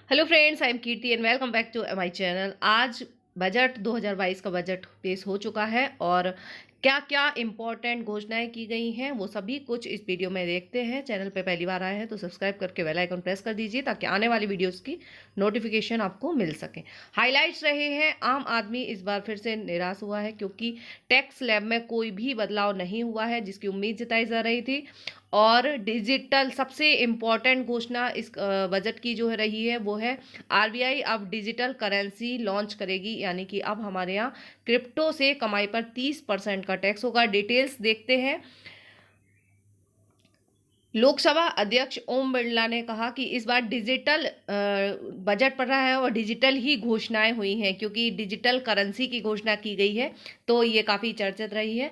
Hello friends, I am Kirti and welcome back to my channel. आज budget 2022 का budget पेश हो चुका है और क्या क्या इम्पोर्टेंट घोषणाएं की गई हैं वो सभी कुछ इस वीडियो में देखते हैं। चैनल पे पहली बार आए हैं तो सब्सक्राइब करके बेल आइकन प्रेस कर दीजिए ताकि आने वाली वीडियोस की नोटिफिकेशन आपको मिल सके। हाइलाइट्स रहे हैं, आम आदमी इस बार फिर से निराश हुआ है क्योंकि टैक्स स्लैब में कोई भी बदलाव नहीं हुआ है जिसकी उम्मीद जताई जा रही थी। और डिजिटल सबसे इम्पॉर्टेंट घोषणा इस बजट की जो है रही है वो है आरबीआई अब डिजिटल करेंसी लॉन्च करेगी, यानी कि अब हमारे यहाँ क्रिप्टो से कमाई पर 30% का टैक्स होगा। डिटेल्स देखते हैं। लोकसभा अध्यक्ष ओम बिरला ने कहा कि इस बार डिजिटल बजट पढ़ रहा है और डिजिटल ही घोषणाएं हुई हैं क्योंकि डिजिटल करेंसी की घोषणा की गई है, तो ये काफ़ी चर्चित रही है।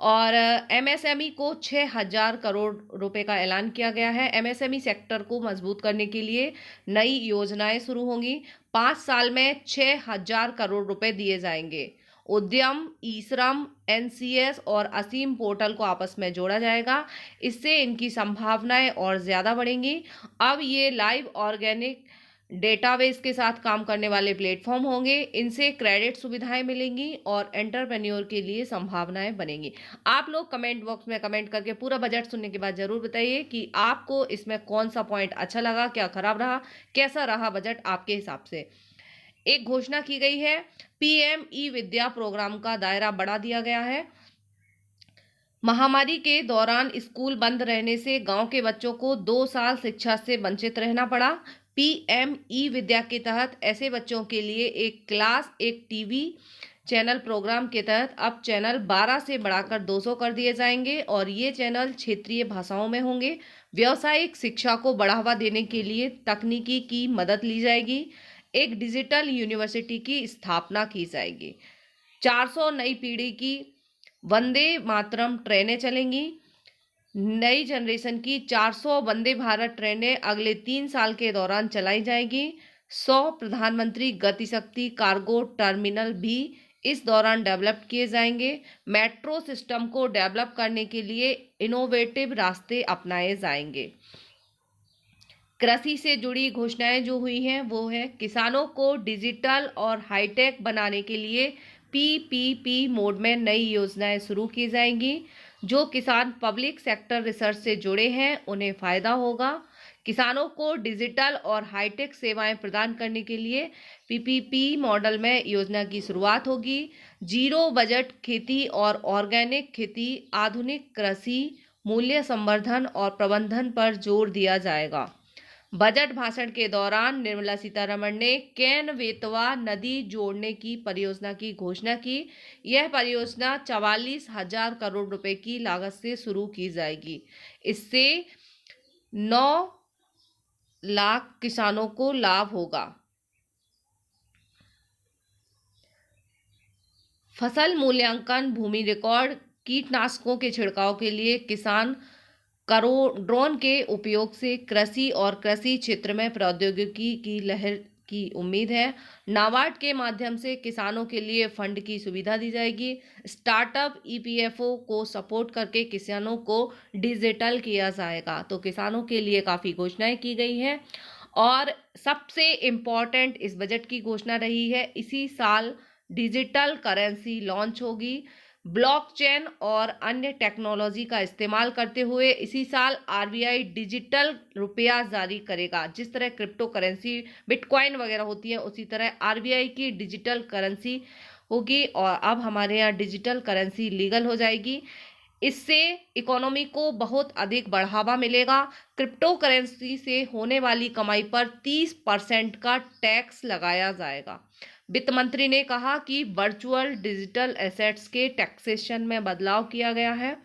और एमएसएमई को 6,000 करोड़ रुपए का ऐलान किया गया है। एमएसएमई सेक्टर को मजबूत करने के लिए नई योजनाएं शुरू होंगी। 5 साल में 6,000 करोड़ रुपए दिए जाएंगे। उद्यम, ई श्रम, एनसीएस और असीम पोर्टल को आपस में जोड़ा जाएगा। इससे इनकी संभावनाएं और ज़्यादा बढ़ेंगी। अब ये लाइव ऑर्गेनिक डेटाबेस के साथ काम करने वाले प्लेटफॉर्म होंगे। इनसे क्रेडिट सुविधाएं मिलेंगी और एंटरप्रेन्योर के लिए संभावनाएं बनेंगी। आप लोग कमेंट बॉक्स में कमेंट करके पूरा बजट सुनने के बाद जरूर बताइए कि आपको इसमें कौन सा पॉइंट अच्छा लगा, क्या खराब रहा, कैसा रहा बजट आपके हिसाब से। एक घोषणा की गई है, पीएम ई विद्या प्रोग्राम का दायरा बढ़ा दिया गया है। महामारी के दौरान स्कूल बंद रहने से गांव के बच्चों को 2 साल शिक्षा से वंचित रहना पड़ा। पीएम ई विद्या के तहत ऐसे बच्चों के लिए एक क्लास, एक टीवी चैनल प्रोग्राम के तहत अब चैनल 12 से बढ़ाकर 200 कर दिए जाएंगे और ये चैनल क्षेत्रीय भाषाओं में होंगे। व्यावसायिक शिक्षा को बढ़ावा देने के लिए तकनीकी की मदद ली जाएगी। एक डिजिटल यूनिवर्सिटी की स्थापना की जाएगी। 400 नई पीढ़ी की वंदे मातरम ट्रेनें चलेंगी। नई जनरेशन की 400 वंदे भारत ट्रेनें अगले 3 साल के दौरान चलाई जाएगी। 100 प्रधानमंत्री गति शक्ति कार्गो टर्मिनल भी इस दौरान डेवलप किए जाएंगे। मेट्रो सिस्टम को डेवलप करने के लिए इनोवेटिव रास्ते अपनाए जाएंगे। कृषि से जुड़ी घोषणाएं जो हुई हैं वो है, किसानों को डिजिटल और हाईटेक बनाने के लिए पीपीपी मोड में नई योजनाएं शुरू की जाएंगी। जो किसान पब्लिक सेक्टर रिसर्च से जुड़े हैं उन्हें फायदा होगा। किसानों को डिजिटल और हाईटेक सेवाएं प्रदान करने के लिए पीपीपी मॉडल में योजना की शुरुआत होगी। जीरो बजट खेती और ऑर्गेनिक खेती, आधुनिक कृषि, मूल्य संवर्धन और प्रबंधन पर जोर दिया जाएगा। बजट भाषण के दौरान निर्मला सीतारमण ने केन बेतवा नदी जोड़ने की परियोजना की घोषणा की। यह परियोजना 44,000 करोड़ रुपए की लागत से शुरू की जाएगी। इससे 9 लाख किसानों को लाभ होगा। फसल मूल्यांकन, भूमि रिकॉर्ड, कीटनाशकों के छिड़काव के लिए किसान ड्रोन के उपयोग से कृषि और कृषि क्षेत्र में प्रौद्योगिकी की लहर की उम्मीद है। नाबार्ड के माध्यम से किसानों के लिए फंड की सुविधा दी जाएगी। स्टार्टअप ईपीएफओ को सपोर्ट करके किसानों को डिजिटल किया जाएगा। तो किसानों के लिए काफ़ी घोषणाएं की गई हैं और सबसे इम्पॉर्टेंट इस बजट की घोषणा रही है, इसी साल डिजिटल करेंसी लॉन्च होगी। ब्लॉकचेन और अन्य टेक्नोलॉजी का इस्तेमाल करते हुए इसी साल आरबीआई डिजिटल रुपया जारी करेगा। जिस तरह क्रिप्टो करेंसी, बिटकॉइन वगैरह होती है, उसी तरह आरबीआई की डिजिटल करेंसी होगी और अब हमारे यहाँ डिजिटल करेंसी लीगल हो जाएगी। इससे इकोनॉमी को बहुत अधिक बढ़ावा मिलेगा। क्रिप्टो करेंसी से होने वाली कमाई पर 30% का टैक्स लगाया जाएगा। वित्त मंत्री ने कहा कि वर्चुअल डिजिटल एसेट्स के टैक्सेशन में बदलाव किया गया है।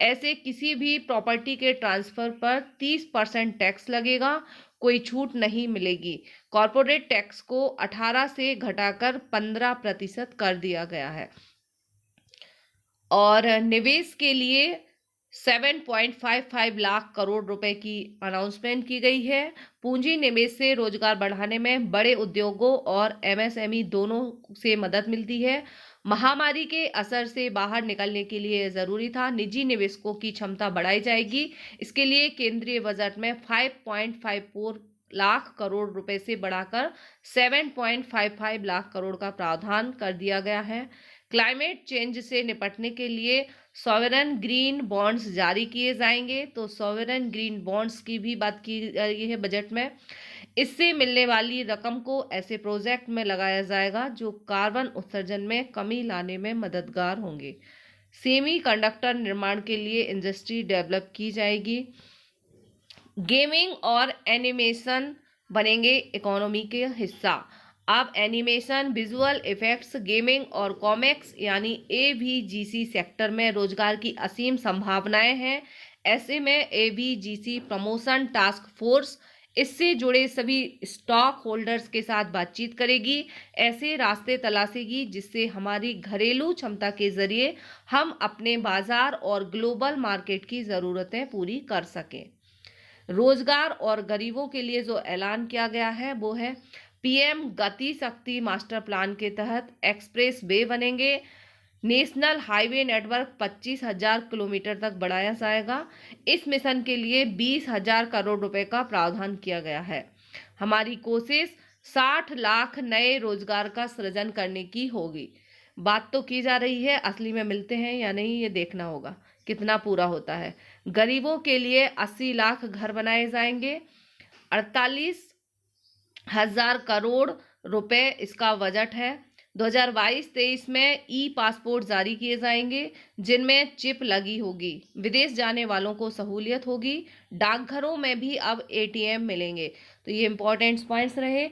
ऐसे किसी भी प्रॉपर्टी के ट्रांसफर पर 30% टैक्स लगेगा, कोई छूट नहीं मिलेगी। कॉर्पोरेट टैक्स को 18 से घटाकर 15% कर दिया गया है और निवेश के लिए 7.55 लाख करोड़ रुपए की अनाउंसमेंट की गई है। पूंजी निवेश से रोजगार बढ़ाने में बड़े उद्योगों और एमएसएमई दोनों से मदद मिलती है। महामारी के असर से बाहर निकलने के लिए जरूरी था, निजी निवेशकों की क्षमता बढ़ाई जाएगी। इसके लिए केंद्रीय बजट में 5.54 लाख करोड़ रुपए से बढ़ाकर 7.55 लाख करोड़ का प्रावधान कर दिया गया है। क्लाइमेट चेंज से निपटने के लिए सॉवरेन ग्रीन बॉन्ड्स जारी किए जाएंगे। तो सॉवरेन ग्रीन बॉन्ड्स की भी बात की जा रही है बजट में। इससे मिलने वाली रकम को ऐसे प्रोजेक्ट में लगाया जाएगा जो कार्बन उत्सर्जन में कमी लाने में मददगार होंगे। सेमी कंडक्टर निर्माण के लिए इंडस्ट्री डेवलप की जाएगी। गेमिंग और एनिमेशन बनेंगे इकोनॉमी के हिस्सा। अब एनिमेशन, विजुअल इफेक्ट्स, गेमिंग और कॉमिक्स यानी एवीजीसी सेक्टर में रोजगार की असीम संभावनाएं हैं। ऐसे में एवीजीसी प्रमोशन टास्क फोर्स इससे जुड़े सभी स्टॉक होल्डर्स के साथ बातचीत करेगी, ऐसे रास्ते तलाशेगी जिससे हमारी घरेलू क्षमता के जरिए हम अपने बाजार और ग्लोबल मार्केट की ज़रूरतें पूरी कर सकें। रोजगार और गरीबों के लिए जो ऐलान किया गया है वो है पीएम गति शक्ति मास्टर प्लान के तहत एक्सप्रेस वे बनेंगे। नेशनल हाईवे नेटवर्क 25,000 किलोमीटर तक बढ़ाया जाएगा। इस मिशन के लिए 20,000 करोड़ रुपए का प्रावधान किया गया है। हमारी कोशिश 60 लाख नए रोजगार का सृजन करने की होगी। बात तो की जा रही है, असली में मिलते हैं या नहीं ये देखना होगा कितना पूरा होता है। गरीबों के लिए 80 लाख घर बनाए जाएंगे। 48,000 करोड़ रुपए इसका बजट है। 2022-23 में ई पासपोर्ट जारी किए जाएंगे जिनमें चिप लगी होगी। विदेश जाने वालों को सहूलियत होगी। डाकघरों में भी अब एटीएम मिलेंगे। तो ये इंपॉर्टेंट पॉइंट्स रहे।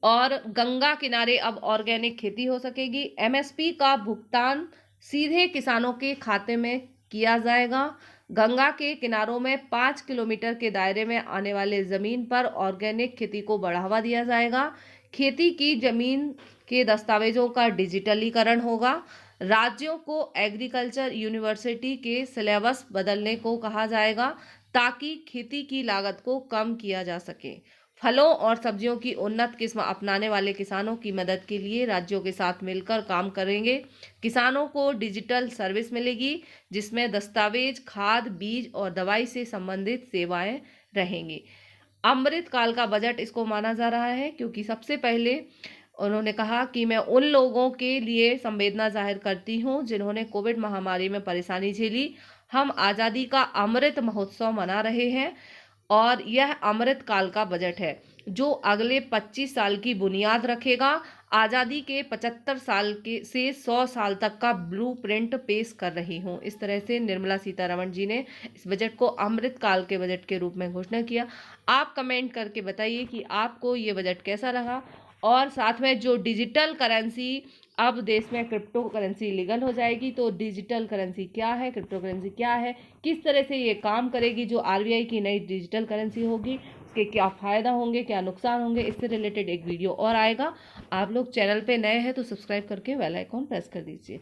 और गंगा किनारे अब ऑर्गेनिक खेती हो सकेगी। एमएसपी का भुगतान सीधे किसानों के खाते में किया जाएगा। गंगा के किनारों में 5 किलोमीटर के दायरे में आने वाले जमीन पर ऑर्गेनिक खेती को बढ़ावा दिया जाएगा। खेती की जमीन के दस्तावेजों का डिजिटलीकरण होगा। राज्यों को एग्रीकल्चर यूनिवर्सिटी के सिलेबस बदलने को कहा जाएगा ताकि खेती की लागत को कम किया जा सके। फलों और सब्जियों की उन्नत किस्म अपनाने वाले किसानों की मदद के लिए राज्यों के साथ मिलकर काम करेंगे। किसानों को डिजिटल सर्विस मिलेगी जिसमें दस्तावेज, खाद, बीज और दवाई से संबंधित सेवाएं रहेंगी। अमृत काल का बजट इसको माना जा रहा है क्योंकि सबसे पहले उन्होंने कहा कि मैं उन लोगों के लिए संवेदना जाहिर करती हूं जिन्होंने कोविड महामारी में परेशानी झेली। हम आज़ादी का अमृत महोत्सव मना रहे हैं और यह अमृत काल का बजट है जो अगले 25 साल की बुनियाद रखेगा। आज़ादी के 75 साल के से 100 साल तक का ब्लूप्रिंट पेश कर रही हूँ। इस तरह से निर्मला सीतारमण जी ने इस बजट को अमृत काल के बजट के रूप में घोषणा किया। आप कमेंट करके बताइए कि आपको ये बजट कैसा लगा। और साथ में जो डिजिटल करेंसी, अब देश में क्रिप्टो करेंसी लीगल हो जाएगी, तो डिजिटल करेंसी क्या है, क्रिप्टो करेंसी क्या है, किस तरह से ये काम करेगी, जो आरबीआई की नई डिजिटल करेंसी होगी उसके क्या फ़ायदा होंगे, क्या नुकसान होंगे, इससे रिलेटेड एक वीडियो और आएगा। आप लोग चैनल पे नए हैं तो सब्सक्राइब करके बेल आइकॉन प्रेस कर दीजिए।